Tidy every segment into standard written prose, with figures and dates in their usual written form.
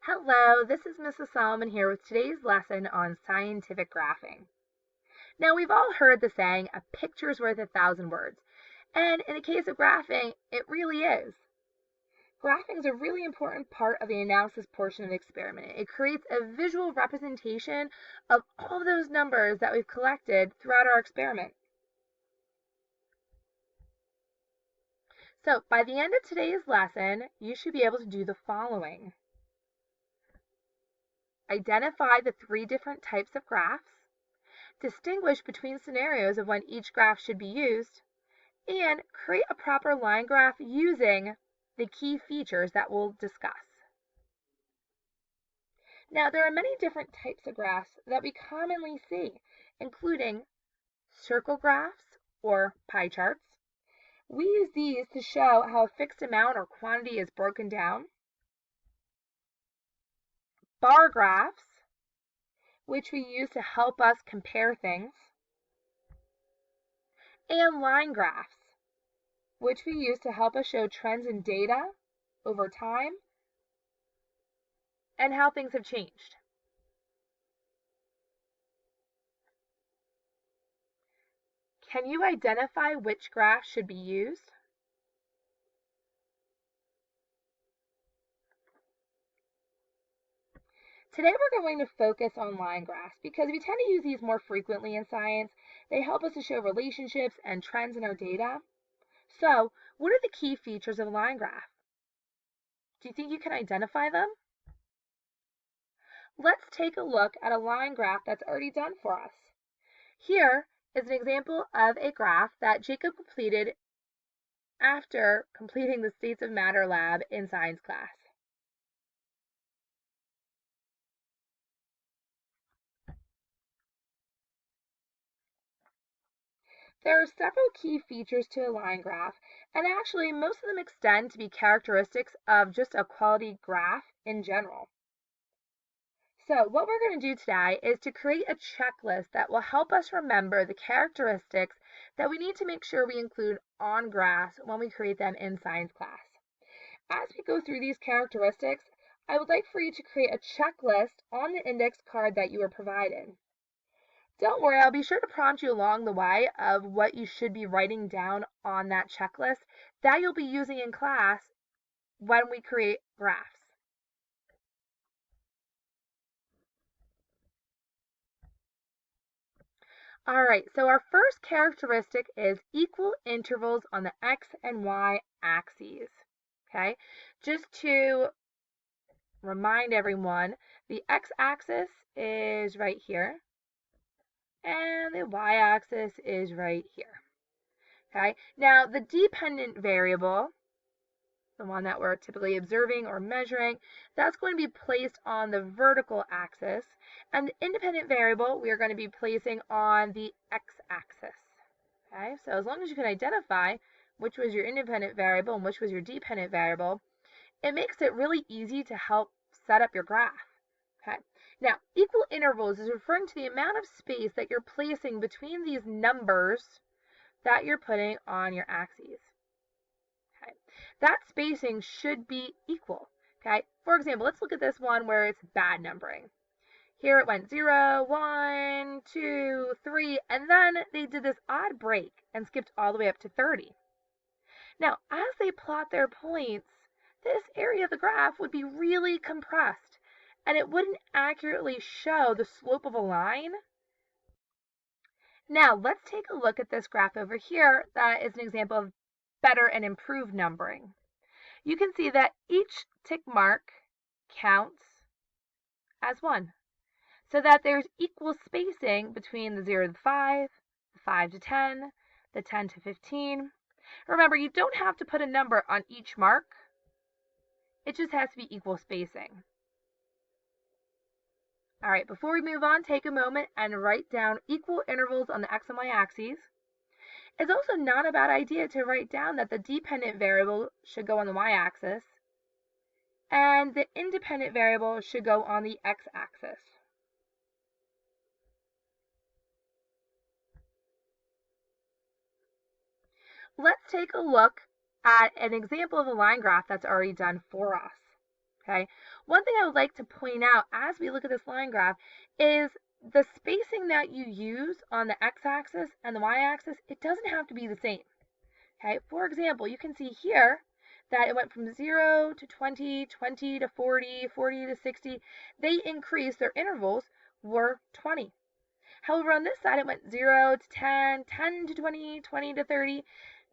Hello, this is Mrs. Solomon here with today's lesson on scientific graphing. Now, we've all heard the saying, a picture's worth 1,000 words. And in the case of graphing, it really is. Graphing is a really important part of the analysis portion of the experiment. It creates a visual representation of all of those numbers that we've collected throughout our experiment. So, by the end of today's lesson, you should be able to do the following. Identify the 3 different types of graphs, distinguish between scenarios of when each graph should be used, and create a proper line graph using the key features that we'll discuss. Now, there are many different types of graphs that we commonly see, including circle graphs or pie charts. We use these to show how a fixed amount or quantity is broken down. Bar graphs, which we use to help us compare things. And line graphs, which we use to help us show trends in data over time and how things have changed. Can you identify which graph should be used? Today we're going to focus on line graphs because we tend to use these more frequently in science. They help us to show relationships and trends in our data. So, what are the key features of a line graph? Do you think you can identify them? Let's take a look at a line graph that's already done for us. Here is an example of a graph that Jacob completed after completing the States of Matter lab in science class. There are several key features to a line graph, and actually most of them extend to be characteristics of just a quality graph in general. So what we're going to do today is to create a checklist that will help us remember the characteristics that we need to make sure we include on graphs when we create them in science class. As we go through these characteristics, I would like for you to create a checklist on the index card that you were provided. Don't worry, I'll be sure to prompt you along the way of what you should be writing down on that checklist that you'll be using in class when we create graphs. All right, so our first characteristic is equal intervals on the x and y axes. Okay, just to remind everyone, the x-axis is right here, and the y-axis is right here. Okay, now the dependent variable, the one that we're typically observing or measuring, that's going to be placed on the vertical axis, and the independent variable we are going to be placing on the x-axis. Okay, so as long as you can identify which was your independent variable and which was your dependent variable, it makes it really easy to help set up your graph. Okay, now equal intervals is referring to the amount of space that you're placing between these numbers that you're putting on your axes. Okay, that spacing should be equal. Okay, for example, let's look at this one where it's bad numbering. Here it went 0, 1, 2, 3, and then they did this odd break and skipped all the way up to 30. Now, as they plot their points, this area of the graph would be really compressed, and it wouldn't accurately show the slope of a line. Now, let's take a look at this graph over here that is an example of better and improved numbering. You can see that each tick mark counts as 1, so that there's equal spacing between the 0 to 5, the 5 to 10, the 10 to 15. Remember, you don't have to put a number on each mark. It just has to be equal spacing. All right, before we move on, take a moment and write down equal intervals on the x and y axes. It's also not a bad idea to write down that the dependent variable should go on the y-axis and the independent variable should go on the x-axis. Let's take a look at an example of a line graph that's already done for us. Okay. One thing I would like to point out as we look at this line graph is the spacing that you use on the x-axis and the y-axis, it doesn't have to be the same. Okay. For example, you can see here that it went from 0 to 20, 20 to 40, 40 to 60. They increased, their intervals were 20. However, on this side, it went 0 to 10, 10 to 20, 20 to 30.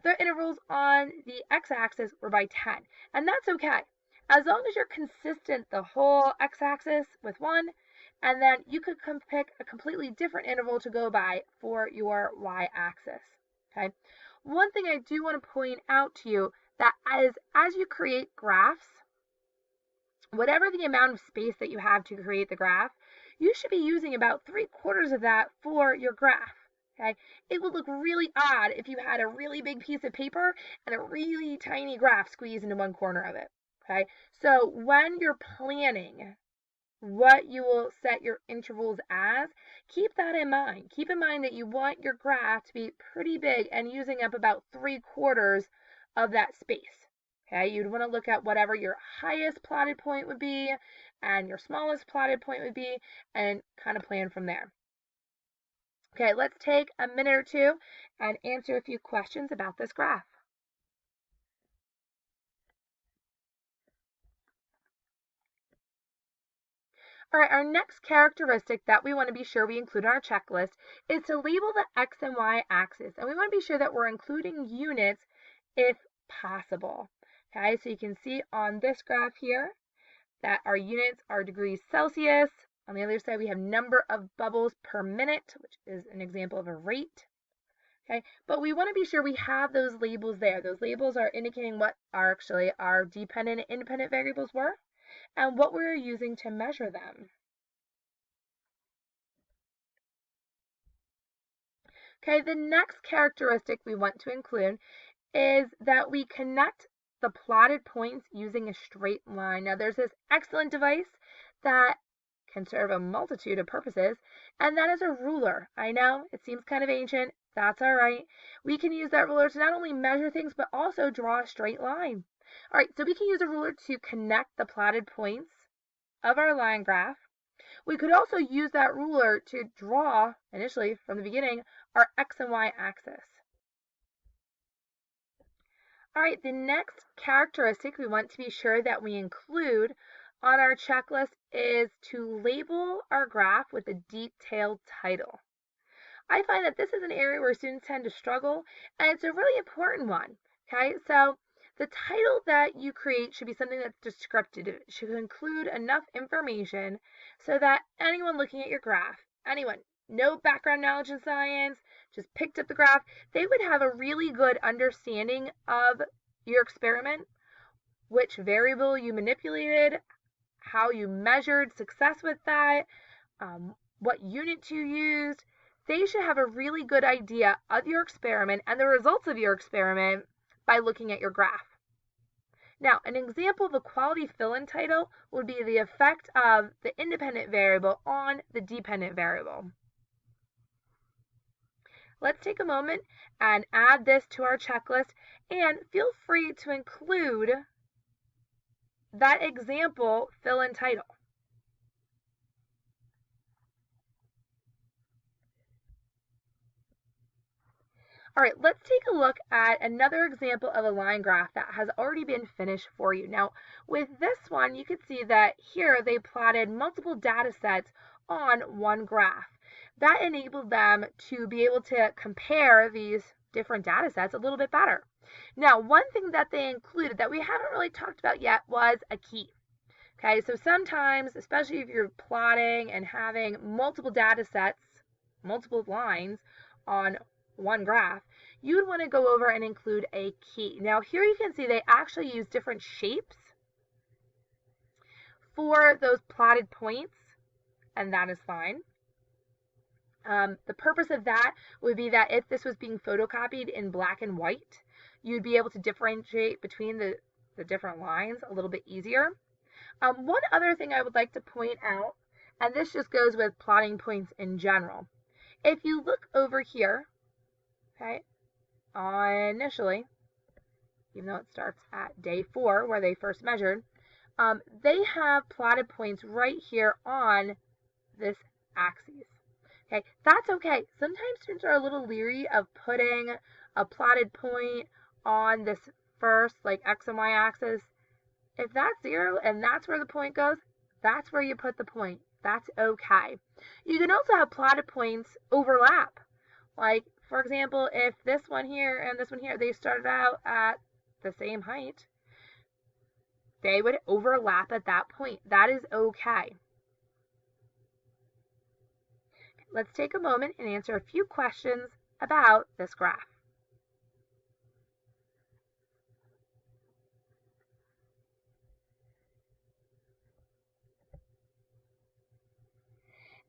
The intervals on the x-axis were by 10, and that's okay. As long as you're consistent the whole x-axis with 1, and then you could pick a completely different interval to go by for your y-axis. Okay. One thing I do want to point out to you that as you create graphs, whatever the amount of space that you have to create the graph, you should be using about 3/4 of that for your graph. Okay. It would look really odd if you had a really big piece of paper and a really tiny graph squeezed into one corner of it. Okay. So when you're planning what you will set your intervals as, keep that in mind. Keep in mind that you want your graph to be pretty big and using up about 3/4 of that space. Okay, you'd want to look at whatever your highest plotted point would be and your smallest plotted point would be and kind of plan from there. Okay, let's take a minute or two and answer a few questions about this graph. All right, our next characteristic that we want to be sure we include in our checklist is to label the x and y axis. And we want to be sure that we're including units if possible. Okay, so you can see on this graph here that our units are degrees Celsius. On the other side, we have number of bubbles per minute, which is an example of a rate. Okay, but we want to be sure we have those labels there. Those labels are indicating what actually our dependent and independent variables were and what we're using to measure them. Okay, the next characteristic we want to include is that we connect the plotted points using a straight line. Now, there's this excellent device that can serve a multitude of purposes, and that is a ruler. I know it seems kind of ancient. That's all right. We can use that ruler to not only measure things, but also draw a straight line. All right, so we can use a ruler to connect the plotted points of our line graph. We could also use that ruler to draw, initially from the beginning, our x and y axis. All right, the next characteristic we want to be sure that we include on our checklist is to label our graph with a detailed title. I find that this is an area where students tend to struggle, and it's a really important one. Okay, so the title that you create should be something that's descriptive. It should include enough information so that anyone looking at your graph, anyone, no background knowledge in science, just picked up the graph, they would have a really good understanding of your experiment, which variable you manipulated, how you measured success with that, what units you used. They should have a really good idea of your experiment and the results of your experiment by looking at your graph. Now, an example of a quality fill-in title would be the effect of the independent variable on the dependent variable. Let's take a moment and add this to our checklist, and feel free to include that example fill-in title. All right, let's take a look at another example of a line graph that has already been finished for you. Now, with this one, you can see that here they plotted multiple data sets on one graph. That enabled them to be able to compare these different data sets a little bit better. Now, one thing that they included that we haven't really talked about yet was a key. Okay, so sometimes, especially if you're plotting and having multiple data sets, multiple lines on one graph, you would want to go over and include a key. Now here you can see they actually use different shapes for those plotted points, and that is fine. The purpose of that would be that if this was being photocopied in black and white, you'd be able to differentiate between the different lines a little bit easier. One other thing I would like to point out, and this just goes with plotting points in general. If you look over here, okay, initially, even though it starts at day 4 where they first measured, they have plotted points right here on this axis. Okay, that's okay. Sometimes students are a little leery of putting a plotted point on this first, like, x and y axis. If that's 0 and that's where the point goes, that's where you put the point. That's okay. You can also have plotted points overlap. Like, for example, if this one here and this one here, they started out at the same height, they would overlap at that point. That is okay. Let's take a moment and answer a few questions about this graph.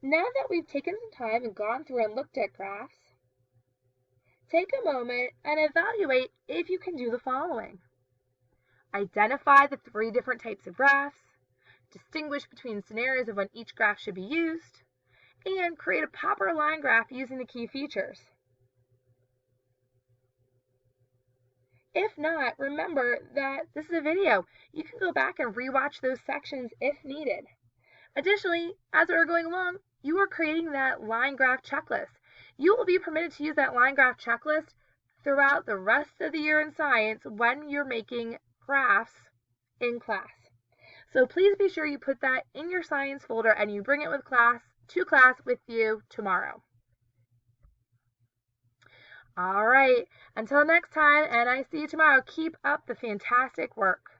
Now that we've taken some time and gone through and looked at graphs, take a moment and evaluate if you can do the following. Identify the 3 different types of graphs, distinguish between scenarios of when each graph should be used, and create a proper line graph using the key features. If not, remember that this is a video. You can go back and rewatch those sections if needed. Additionally, as we're going along, you are creating that line graph checklist. You will be permitted to use that line graph checklist throughout the rest of the year in science when you're making graphs in class. So please be sure you put that in your science folder and you bring it with class with you tomorrow. All right, until next time, and I see you tomorrow. Keep up the fantastic work.